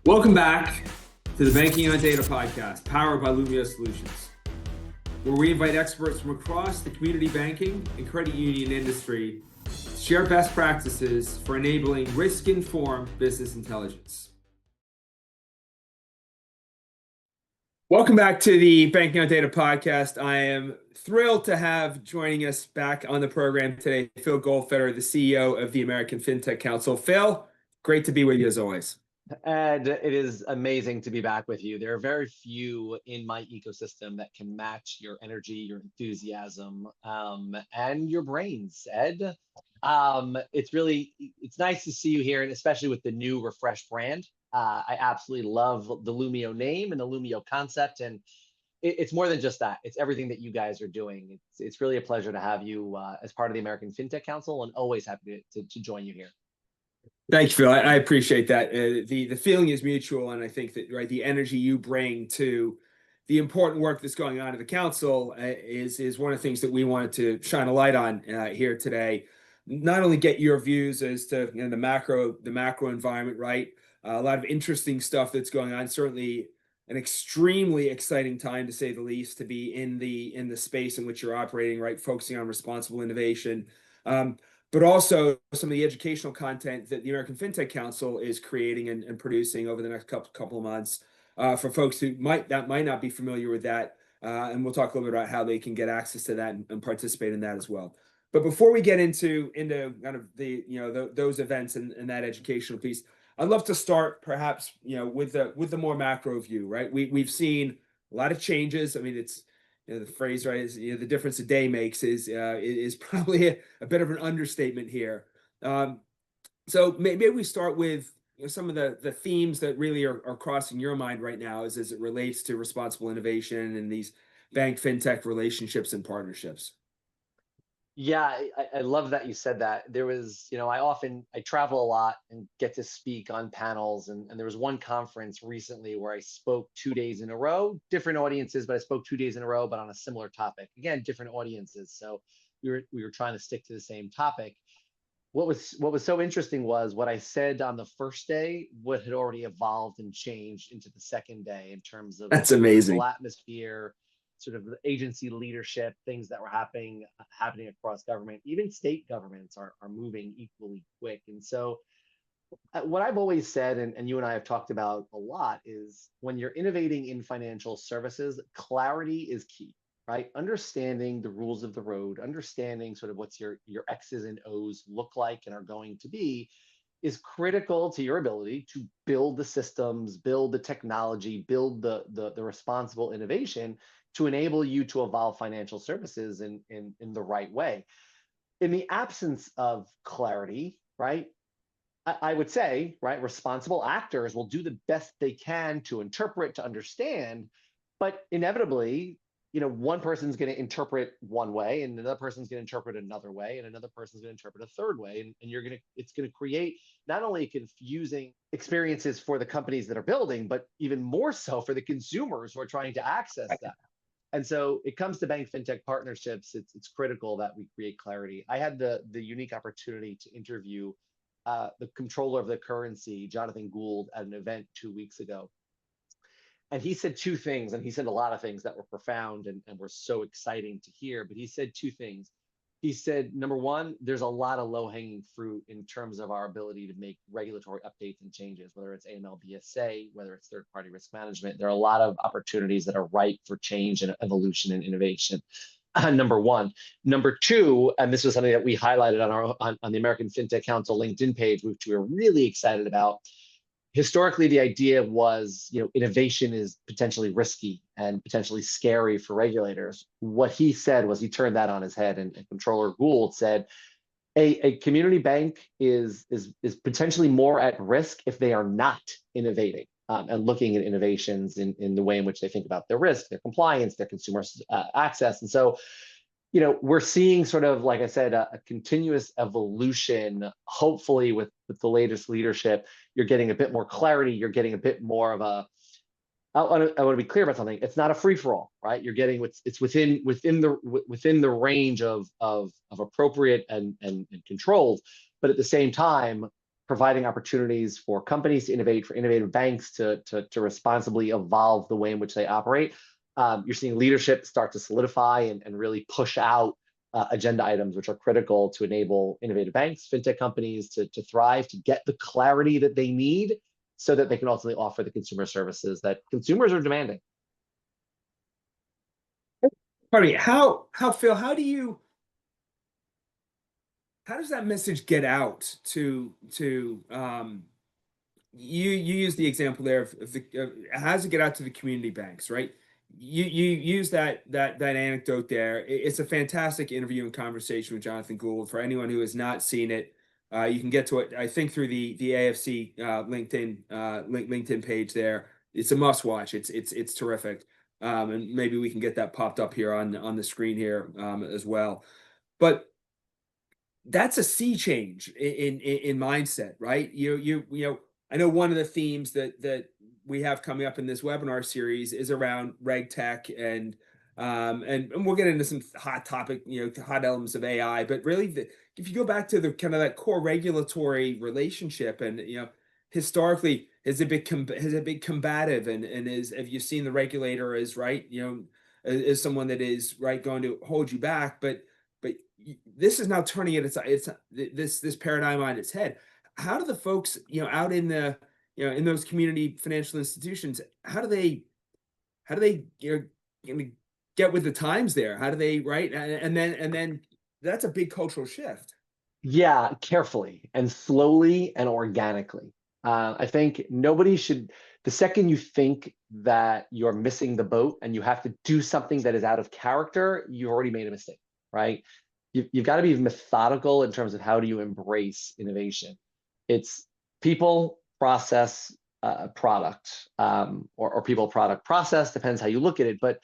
Welcome back to the Banking on Data podcast, powered by Lumio Solutions, where we invite experts from across the community banking and credit union industry to share best practices for enabling risk-informed business intelligence. Welcome back to the Banking on Data podcast. I am thrilled to have joining us back on the program today, Phil Goldfeder, the CEO of the American Fintech Council. Phil, great to be with you as always. Ed, it is amazing to be back with you. There are very few in my ecosystem that can match your energy, your enthusiasm, and your brains, Ed. It's nice to see you here, and especially with the new refreshed brand. I absolutely love the Lumio name and the Lumio concept, and it's more than just that. It's everything that you guys are doing. It's really a pleasure to have you as part of the American Fintech Council, and always happy to join you here. Thanks, Phil. I appreciate that. The feeling is mutual, and I think that the energy you bring to the important work that's going on at the council is one of the things that we wanted to shine a light on here today. Not only get your views as to the macro environment, right? A lot of interesting stuff that's going on. Certainly, an extremely exciting time, to say the least, to be in the space in which you're operating, right? Focusing on responsible innovation. But also some of the educational content that the American Fintech Council is creating and producing over the next couple of months for folks who might not be familiar with that. And we'll talk a little bit about how they can get access to that and participate in that as well. But before we get into kind of those events and that educational piece, I'd love to start perhaps with the more macro view, right? We've seen a lot of changes. I mean, it's the phrase, right, is the difference a day makes is probably a bit of an understatement here. So maybe we start with some of the themes that really are crossing your mind right now as it relates to responsible innovation and these bank fintech relationships and partnerships. Yeah, I love that you said that. There was, I travel a lot and get to speak on panels. And there was one conference recently where I spoke 2 days in a row, different audiences, but I spoke 2 days in a row, but on a similar topic. Again, different audiences. So we were trying to stick to the same topic. What was so interesting was what I said on the first day, what had already evolved and changed into the second day in terms of That's amazing. the atmosphere, sort of the agency leadership, things that were happening across government. Even state governments are moving equally quick. And so what I've always said, and you and I have talked about a lot, is when you're innovating in financial services, clarity is key, right? Understanding the rules of the road, understanding sort of what's your X's and O's look like and are going to be, is critical to your ability to build the systems, build the technology, build the responsible innovation to enable you to evolve financial services in the right way. In the absence of clarity, right, I would say, right, responsible actors will do the best they can to interpret, to understand, but inevitably, one person's going to interpret one way, and another person's going to interpret another way, and another person's going to interpret a third way, and it's going to create not only confusing experiences for the companies that are building, but even more so for the consumers who are trying to access that. And so it comes to bank fintech partnerships. It's critical that we create clarity. I had the unique opportunity to interview the controller of the currency, Jonathan Gould, at an event 2 weeks ago. And he said two things, and he said a lot of things that were profound and were so exciting to hear. But he said two things. He said, number one, there's a lot of low-hanging fruit in terms of our ability to make regulatory updates and changes, whether it's AML, BSA, whether it's third-party risk management. There are a lot of opportunities that are ripe for change and evolution and innovation. Number one. Number two, and this was something that we highlighted on the American Fintech Council LinkedIn page, which we were really excited about. Historically, the idea was, innovation is potentially risky and potentially scary for regulators. What he said was he turned that on his head, and Controller Gould said, a community bank is potentially more at risk if they are not innovating and looking at innovations in the way in which they think about their risk, their compliance, their consumer access. And so, we're seeing sort of, like I said, a continuous evolution. Hopefully with the latest leadership, you're getting a bit more clarity. You're getting a bit more of I want to be clear about something. It's not a free for all, right? You're getting it's within the range of appropriate and controlled, but at the same time, providing opportunities for companies to innovate, for innovative banks to responsibly evolve the way in which they operate. You're seeing leadership start to solidify and really push out agenda items which are critical to enable innovative banks, fintech companies to thrive, to get the clarity that they need so that they can ultimately offer the consumer services that consumers are demanding. Pardon me, Phil, how does that message get out to you use the example there of how does it get out to the community banks, right? You use that anecdote there. It's a fantastic interview and conversation with Jonathan Gould. For anyone who has not seen it, you can get to it, I think, through the AFC LinkedIn page there. It's a must watch. It's terrific. And maybe we can get that popped up here on the screen here as well. But that's a sea change in mindset, right? You know, I know one of the themes that we have coming up in this webinar series is around reg tech and we'll get into some hot topic, hot elements of AI, but really if you go back to the kind of that core regulatory relationship and, historically has it been combative and have you seen the regulator as right, as someone that is right going to hold you back, but this is now turning it, this paradigm on its head. How do the folks, out in the, in those community financial institutions, how do they, get with the times there? How do they, right? And then that's a big cultural shift. Yeah, carefully and slowly and organically. I think nobody should, the second you think that you're missing the boat and you have to do something that is out of character, you've already made a mistake, right? You've got to be methodical in terms of how do you embrace innovation. It's people, process, product, or people, product, process, depends how you look at it. But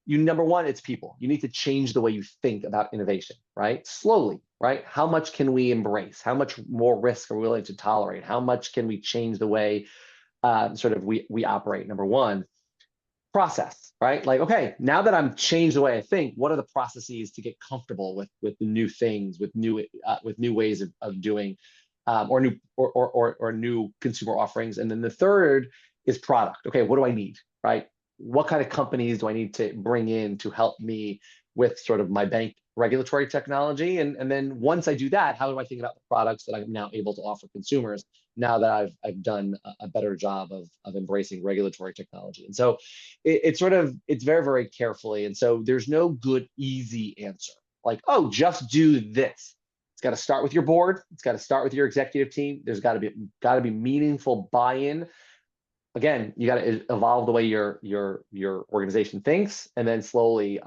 number one, it's people. You need to change the way you think about innovation, right? Slowly, right? How much can we embrace? How much more risk are we willing to tolerate? How much can we change the way we operate? Number one. Process, right? Like, okay, now that I'm changed the way I think, what are the processes to get comfortable with the new things, with new ways of doing, or new consumer offerings? And then the third is product. Okay, what do I need, right? What kind of companies do I need to bring in to help me with sort of my bank regulatory technology? And then once I do that, how do I think about the products that I'm now able to offer consumers now that I've done a better job of embracing regulatory technology? And so it's very, very carefully. And so there's no good, easy answer. Like, oh, just do this. It's got to start with your board. It's got to start with your executive team. There's got to be meaningful buy-in. Again, you got to evolve the way your organization thinks, and then slowly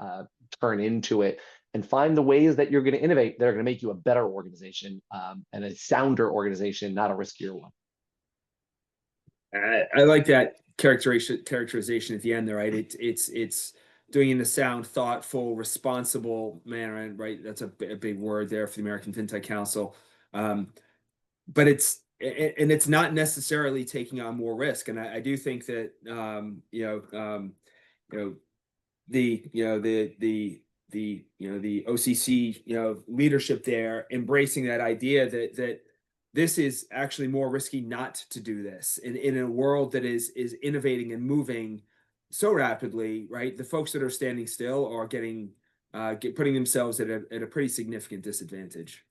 turn into it and find the ways that you're going to innovate that are going to make you a better organization and a sounder organization, not a riskier one. I like that characterization at the end there, right? It's doing in a sound, thoughtful, responsible manner, right? That's a big word there for the American Fintech Council. But it's not necessarily taking on more risk, and I do think that the OCC leadership there embracing that idea that this is actually more risky not to do this in a world that is innovating and moving so rapidly, right? The folks that are standing still are putting themselves at a pretty significant disadvantage.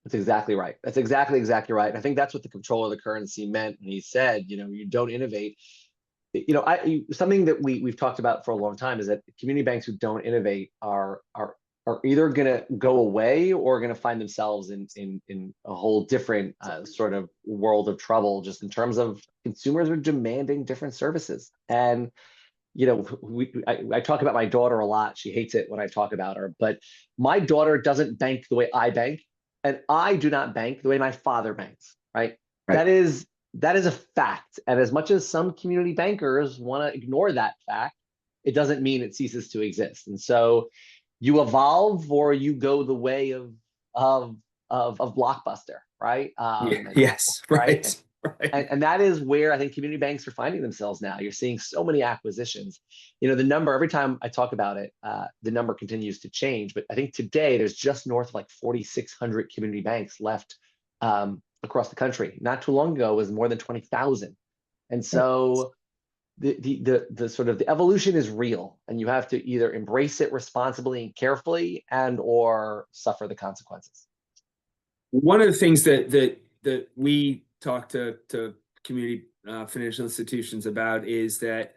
That's exactly right. That's exactly right. I think that's what the controller of the currency meant when he said, you don't innovate. Something that we've talked about for a long time is that community banks who don't innovate are either going to go away or going to find themselves in a whole different sort of world of trouble, just in terms of consumers are demanding different services. And I talk about my daughter a lot. She hates it when I talk about her, but my daughter doesn't bank the way I bank, and I do not bank the way my father banks, right? That is a fact. And as much as some community bankers want to ignore that fact, it doesn't mean it ceases to exist. And so you evolve or you go the way of Blockbuster, right? Yes, right. And that is where I think community banks are finding themselves now. You're seeing so many acquisitions. The number, every time I talk about it, the number continues to change. But I think today there's just north of like 4,600 community banks left across the country. Not too long ago, it was more than 20,000. And so the sort of the evolution is real, and you have to either embrace it responsibly and carefully, and or suffer the consequences. One of the things that we talk to community financial institutions about is that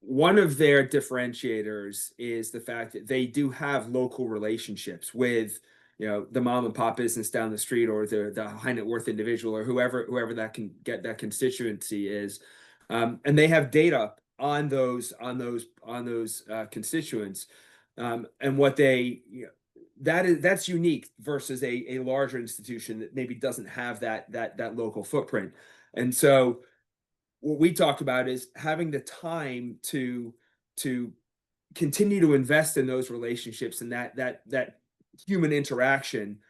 one of their differentiators is the fact that they do have local relationships with, the mom and pop business down the street, or the high net worth individual, or whoever that can get that constituency is, and they have data on those constituents, and what they that's unique versus a larger institution that maybe doesn't have that local footprint. And so what we talk about is having the time to continue to invest in those relationships and that human interaction.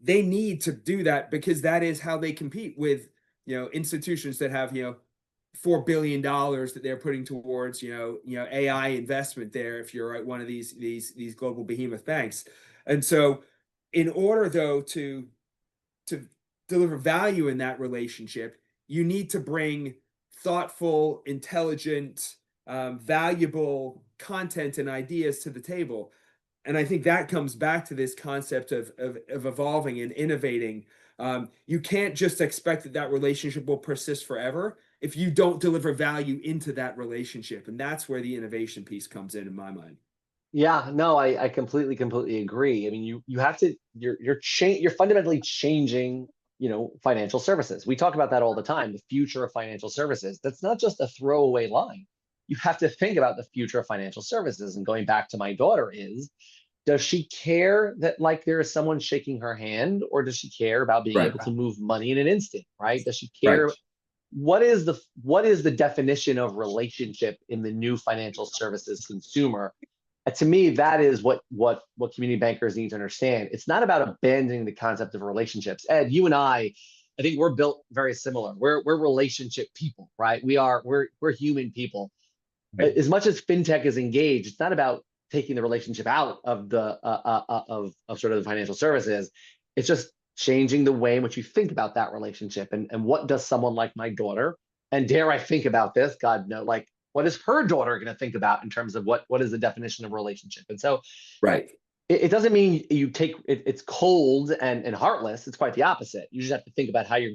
They need to do that because that is how they compete with institutions that have $4 billion that they're putting towards AI investment there, if you're at one of these global behemoth banks. And so in order though to deliver value in that relationship, you need to bring thoughtful, intelligent, valuable content and ideas to the table. And I think that comes back to this concept of evolving and innovating. You can't just expect that relationship will persist forever if you don't deliver value into that relationship. And that's where the innovation piece comes in my mind. Yeah, no, I completely agree. I mean, you have to, you're fundamentally changing, financial services. We talk about that all the time, the future of financial services. That's not just a throwaway line. You have to think about the future of financial services. And going back to my daughter does she care that like there is someone shaking her hand, or does she care about being Right. able to move money in an instant, right? Does she Right. care? What is the definition of relationship in the new financial services consumer? To me, that is what community bankers need to understand. It's not about abandoning the concept of relationships. Ed, you and I think we're built very similar. We're relationship people, right? We're human people. Right. As much as fintech is engaged, it's not about taking the relationship out of the of sort of the financial services. It's just changing the way in which you think about that relationship, and what does someone like my daughter, and dare I think about this, God no, like what is her daughter going to think about in terms of what is the definition of relationship? And so Right. it doesn't mean you take it's cold and heartless. It's quite the opposite. You just have to think about how you're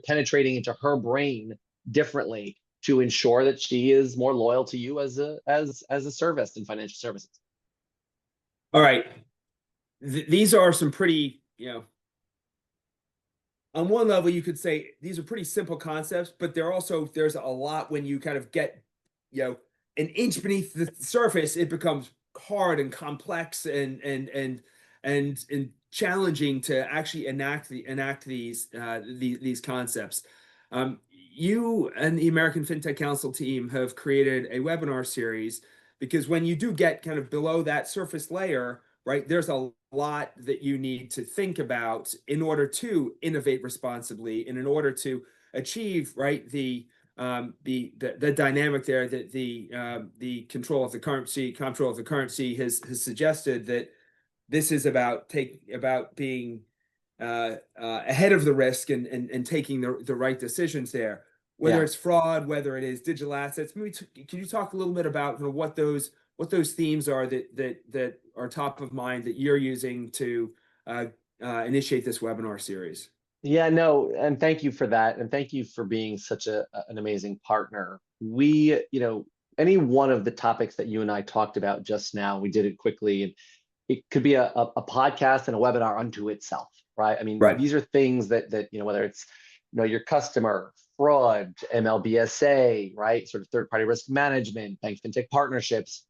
penetrating into her brain differently to ensure that she is more loyal to you as a service in financial services. All right. These are some pretty, on one level, you could say these are pretty simple concepts, but there's a lot when you kind of get, an inch beneath the surface, it becomes hard and complex and challenging to actually enact these concepts. You and the American Fintech Council team have created a webinar series because when you do get kind of below that surface layer, right, there's a lot that you need to think about in order to innovate responsibly and in order to achieve, right, the dynamic there that the control of the currency has suggested that this is about being ahead of the risk and taking the right decisions there, whether it's fraud, whether it is digital assets. Maybe can you talk a little bit about what those themes are that are top of mind that you're using to initiate this webinar series? Yeah, no, and thank you for that, and thank you for being such an amazing partner. We, any one of the topics that you and I talked about just now, we did it quickly, and it could be a podcast and a webinar unto itself, right? I mean, Right. these are things that whether it's your customer, fraud, MLBSA, right? Sort of third-party risk management, bank fintech partnerships,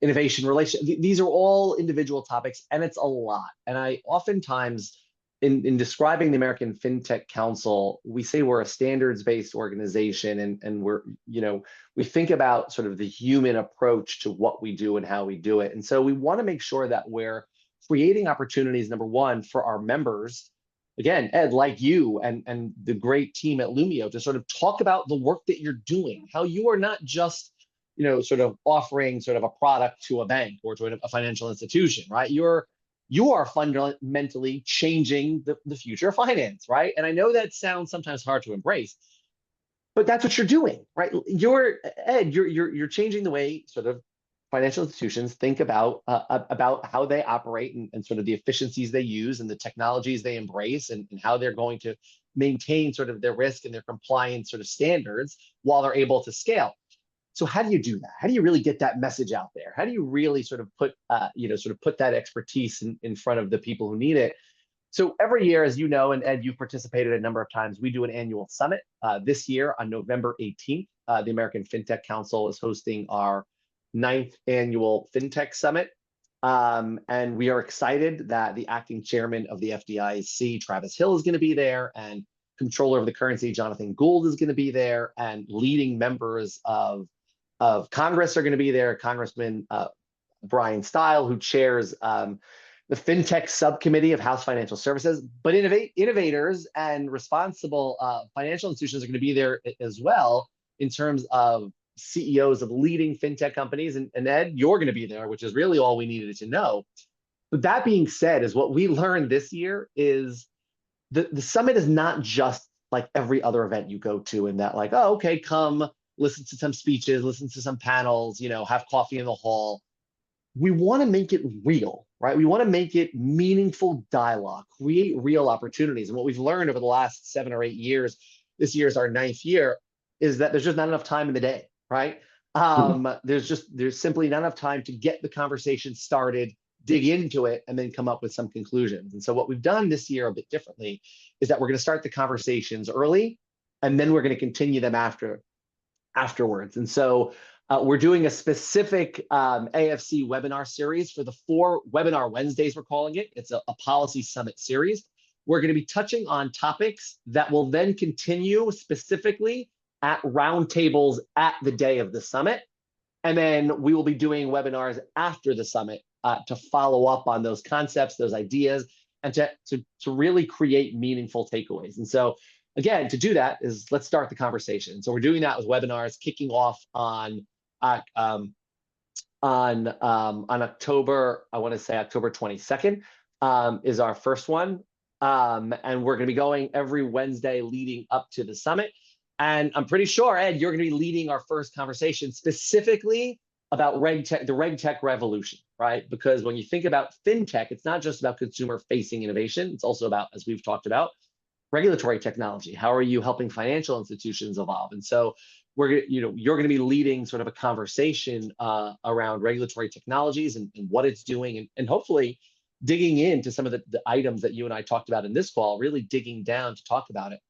innovation relation. These are all individual topics, and it's a lot. And I oftentimes, in describing the American Fintech Council, we say we're a standards-based organization, and we're, we think about sort of the human approach to what we do and how we do it. And so we want to make sure that we're creating opportunities, number one, for our members, again, Ed, like you and the great team at Lumio, to sort of talk about the work that you're doing, how you are not just, sort of offering sort of a product to a bank or to a financial institution, right? You're you are fundamentally changing the future of finance, right? And I know that sounds sometimes hard to embrace, but that's what you're doing, right? You're changing the way sort of financial institutions think about how they operate, and sort of the efficiencies they use and the technologies they embrace, and how they're going to maintain sort of their risk and their compliance sort of standards while they're able to scale. So how do you do that? How do you really get that message out there? How do you really sort of put put that expertise in front of the people who need it? So every year, as you know, and Ed, you've participated a number of times, we do an annual summit. This year on November 18th, the American Fintech Council is hosting our 9th annual Fintech Summit. And we are excited that the acting chairman of the FDIC, Travis Hill, is going to be there, and controller of the currency, Jonathan Gould, is going to be there, and leading members of Congress are going to be there. Congressman Brian Stile, who chairs the FinTech subcommittee of House Financial Services, but innovators and responsible financial institutions are going to be there as well, in terms of CEOs of leading FinTech companies. And Ed, you're going to be there, which is really all we needed to know. But that being said, is what we learned this year is the summit is not just like every other event you go to, and that like, oh, okay, come listen to some speeches, listen to some panels, have coffee in the hall. We want to make it real, right? We want to make it meaningful dialogue, create real opportunities. And what we've learned over the last 7 or 8 years, this year is our 9th year, is that there's just not enough time in the day, right? There's simply not enough time to get the conversation started, dig into it, and then come up with some conclusions. And so what we've done this year a bit differently is that we're going to start the conversations early, and then we're going to continue them afterwards. And so we're doing a specific AFC webinar series for the 4 webinar Wednesdays, we're calling it. It's a policy summit series. We're going to be touching on topics that will then continue specifically at roundtables at the day of the summit. And then we will be doing webinars after the summit to follow up on those concepts, those ideas, and to really create meaningful takeaways. And so again, to do that is let's start the conversation. So we're doing that with webinars kicking off on October, I want to say October 22nd is our first one. And we're going to be going every Wednesday leading up to the summit. And I'm pretty sure, Ed, you're going to be leading our first conversation specifically about the RegTech revolution, right? Because when you think about FinTech, it's not just about consumer-facing innovation. It's also about, as we've talked about, regulatory technology. How are you helping financial institutions evolve? And so you're going to be leading sort of a conversation around regulatory technologies and what it's doing, and hopefully digging into some of the items that you and I talked about in this call, really digging down to talk about it.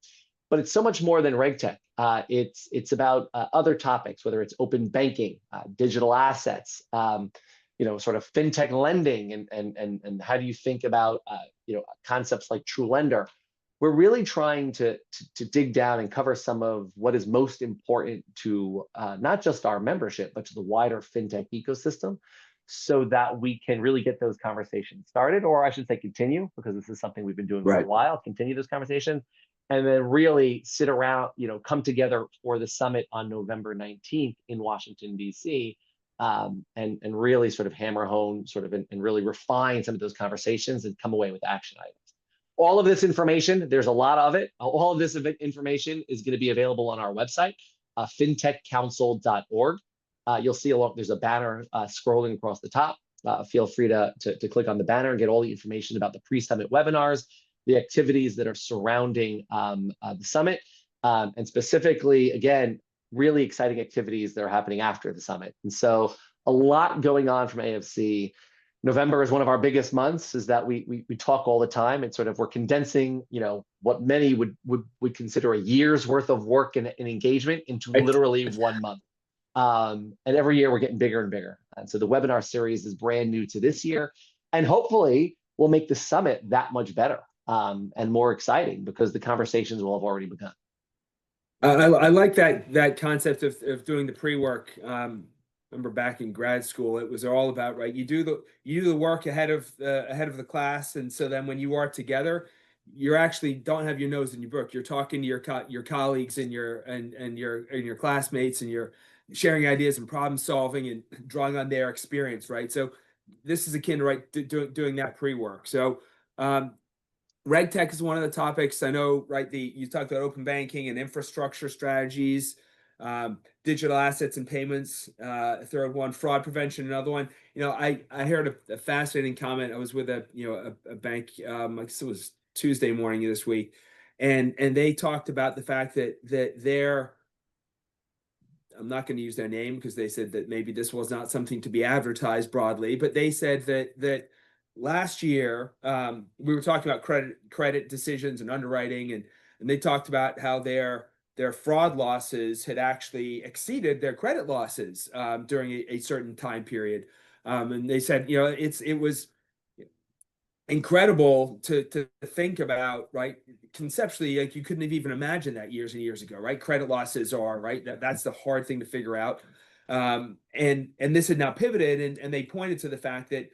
But it's so much more than RegTech. It's about other topics, whether it's open banking, digital assets, sort of FinTech lending, and how do you think about concepts like True Lender. We're really trying to dig down and cover some of what is most important to not just our membership, but to the wider FinTech ecosystem, so that we can really get those conversations started, or I should say continue, because this is something we've been doing for a while, continue those conversations, and then really sit around, come together for the summit on November 19th in Washington, D.C., and really sort of hammer home and really refine some of those conversations and come away with action items. All of this information, there's a lot of it. All of this information is going to be available on our website, fintechcouncil.org. You'll see there's a banner scrolling across the top. Feel free to click on the banner and get all the information about the pre-summit webinars, the activities that are surrounding the summit, and specifically, again, really exciting activities that are happening after the summit. And so a lot going on from AFC. November is one of our biggest months, is that we talk all the time, and sort of we're condensing, what many would consider a year's worth of work and engagement into literally 1 month. And every year we're getting bigger and bigger. And so the webinar series is brand new to this year, and hopefully we'll make the summit that much better and more exciting, because the conversations will have already begun. I like that concept of doing the pre-work. Remember back in grad school, it was all about, right, you do the work ahead of the class, and so then when you are together, you actually don't have your nose in your book. You're talking to your colleagues and your classmates, and you're sharing ideas and problem solving and drawing on their experience, right? So this is akin to doing that pre-work. So RegTech is one of the topics. I know, right? You talked about open banking and infrastructure strategies, digital assets and payments. A third one, fraud prevention. Another one. I heard a fascinating comment. I was with a bank. I guess it was Tuesday morning this week, and they talked about the fact that they're. I'm not going to use their name because they said that maybe this was not something to be advertised broadly, but they said that last year we were talking about credit decisions and underwriting, and they talked about how their fraud losses had actually exceeded their credit losses during a certain time period, and they said it was incredible to think about, right? Conceptually, like you couldn't have even imagined that years and years ago, right? Credit losses are right. That's the hard thing to figure out. And this had now pivoted, and they pointed to the fact that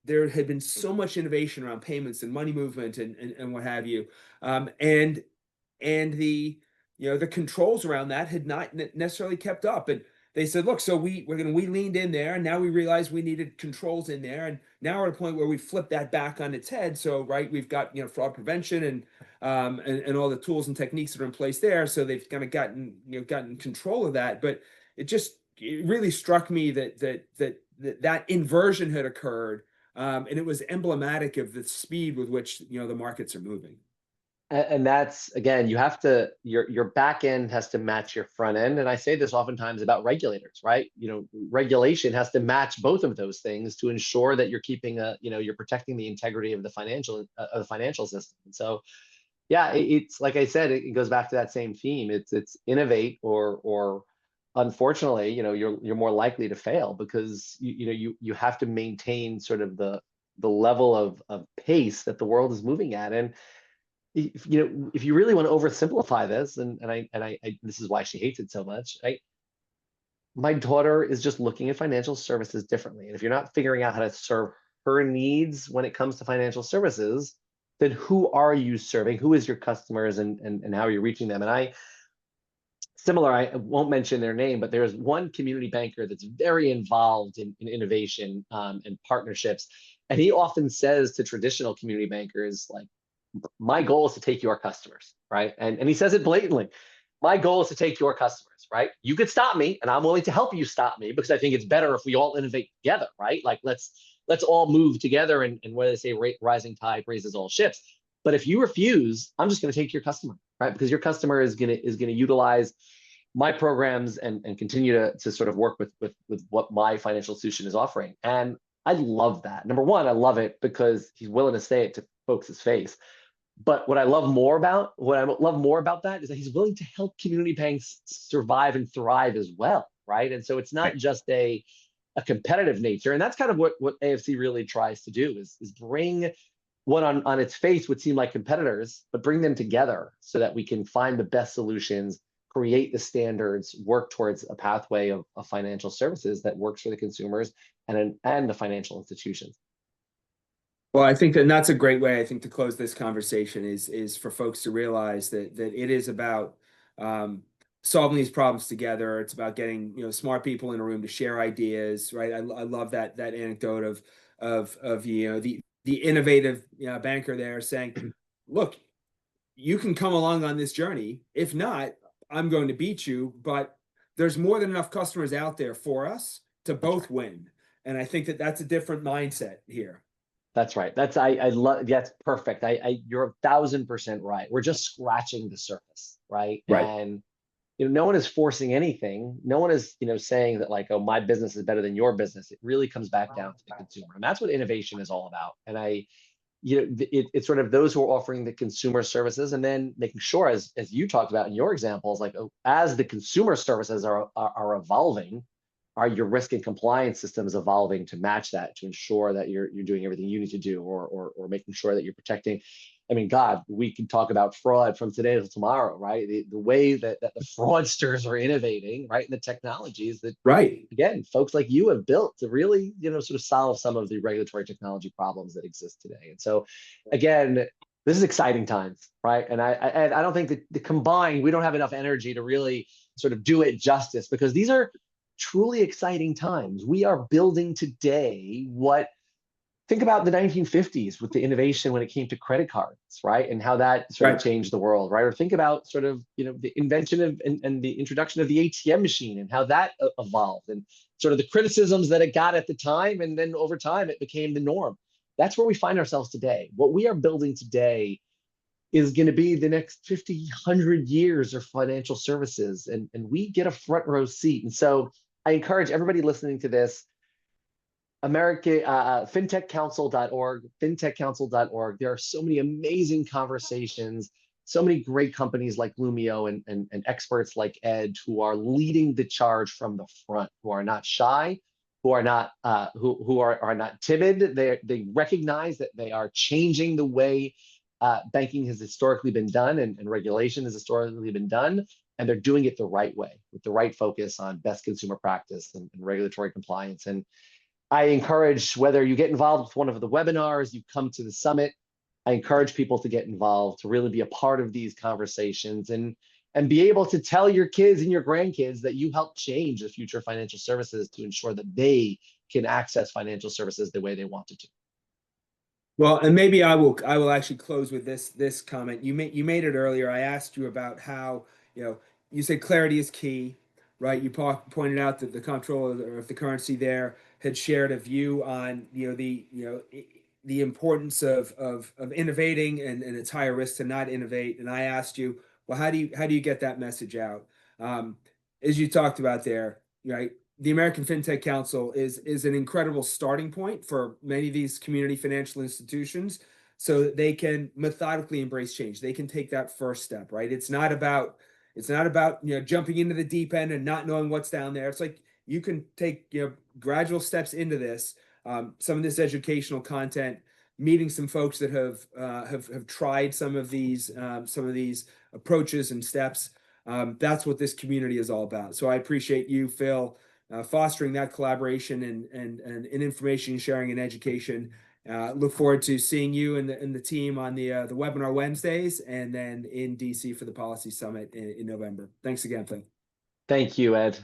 there had been so much innovation around payments and money movement and what have you. And the controls around that had not necessarily kept up. And they said, look, so we leaned in there, and now we realized we needed controls in there, and now we're at a point where we flip that back on its head. So right, we've got fraud prevention and all the tools and techniques that are in place there. So they've kind of gotten control of that. But it really struck me that inversion had occurred, and it was emblematic of the speed with which the markets are moving. And that's, again, you have to, your back end has to match your front end. And I say this oftentimes about regulators, right? Regulation has to match both of those things to ensure that you're keeping you're protecting the integrity of the financial system. And so, yeah, it's like I said, it goes back to that same theme. It's innovate, or unfortunately, you're more likely to fail, because you have to maintain sort of the level of pace that the world is moving at. And if you really want to oversimplify this, and I this is why she hates it so much, right? My daughter is just looking at financial services differently. And if you're not figuring out how to serve her needs when it comes to financial services, then who are you serving? Who is your customers, and how are you reaching them? And I won't mention their name, but there's one community banker that's very involved in innovation and partnerships. And he often says to traditional community bankers, like, my goal is to take your customers, right? And he says it blatantly. My goal is to take your customers, right? You could stop me, and I'm willing to help you stop me, because I think it's better if we all innovate together, right? Like let's all move together, and what do they say? Rising tide raises all ships. But if you refuse, I'm just going to take your customer, right? Because your customer is going to utilize my programs and continue to sort of work with what my financial institution is offering. And I love that. Number one, I love it because he's willing to say it to folks' face. But what I love more about that is that he's willing to help community banks survive and thrive as well, right? And so it's not just a competitive nature, and that's kind of what AFC really tries to do is bring what on its face would seem like competitors, but bring them together so that we can find the best solutions, create the standards, work towards a pathway of financial services that works for the consumers and the financial institutions. Well, I think that's a great way, I think, to close this conversation is for folks to realize that it is about solving these problems together. It's about getting smart people in a room to share ideas, right? I love that anecdote of the innovative banker there saying, look, you can come along on this journey. If not, I'm going to beat you, but there's more than enough customers out there for us to both win. And I think that's a different mindset here. That's right. I love. That's perfect. You're 1,000% right. We're just scratching the surface, right? Right. And no one is forcing anything. No one is saying that, like, oh, my business is better than your business. It really comes back down to the consumer, and that's what innovation is all about. And it's sort of those who are offering the consumer services, and then making sure, as you talked about in your examples, like, as the consumer services are evolving, are your risk and compliance systems evolving to match that, to ensure that you're doing everything you need to do, or making sure that you're protecting. I mean, God, we can talk about fraud from today to tomorrow, right? The way that the fraudsters are innovating, right? And the technologies that, right, again, folks like you have built to really, sort of solve some of the regulatory technology problems that exist today. And so, again, this is exciting times, right? And I don't think that the combined, we don't have enough energy to really sort of do it justice, because these are truly exciting times. We are building today think about the 1950s with the innovation when it came to credit cards, right? And how that sort of Right. changed the world, right? Or think about sort of, the invention of and the introduction of the ATM machine and how that evolved and sort of the criticisms that it got at the time. And then over time, it became the norm. That's where we find ourselves today. What we are building today is going to be the next 50, 100 years of financial services. And we get a front row seat. And so I encourage everybody listening to this, American fintechcouncil.org, fintechcouncil.org. There are so many amazing conversations, so many great companies like Lumio and experts like Ed who are leading the charge from the front, who are not shy, who are not who are not timid. They recognize that they are changing the way banking has historically been done and regulation has historically been done. And they're doing it the right way with the right focus on best consumer practice and regulatory compliance. And I encourage, whether you get involved with one of the webinars, you come to the summit, I encourage people to get involved, to really be a part of these conversations and be able to tell your kids and your grandkids that you helped change the future of financial services to ensure that they can access financial services the way they wanted to. Well, and maybe I will actually close with this comment. You made it earlier. I asked you about how, you said clarity is key, right? You pointed out that the comptroller of the currency there had shared a view on, the importance of innovating and it's higher risk to not innovate. And I asked you, well, how do you get that message out? As you talked about there, right? The American Fintech Council is an incredible starting point for many of these community financial institutions so that they can methodically embrace change. They can take that first step, right? It's not about jumping into the deep end and not knowing what's down there. It's like you can take gradual steps into this. Some of this educational content, meeting some folks that have tried some of these approaches and steps. That's what this community is all about. So I appreciate you, Phil, fostering that collaboration and information sharing and education. Look forward to seeing you and the team on the webinar Wednesdays and then in DC for the policy summit in November. Thanks again, Phil. Thank you, Ed.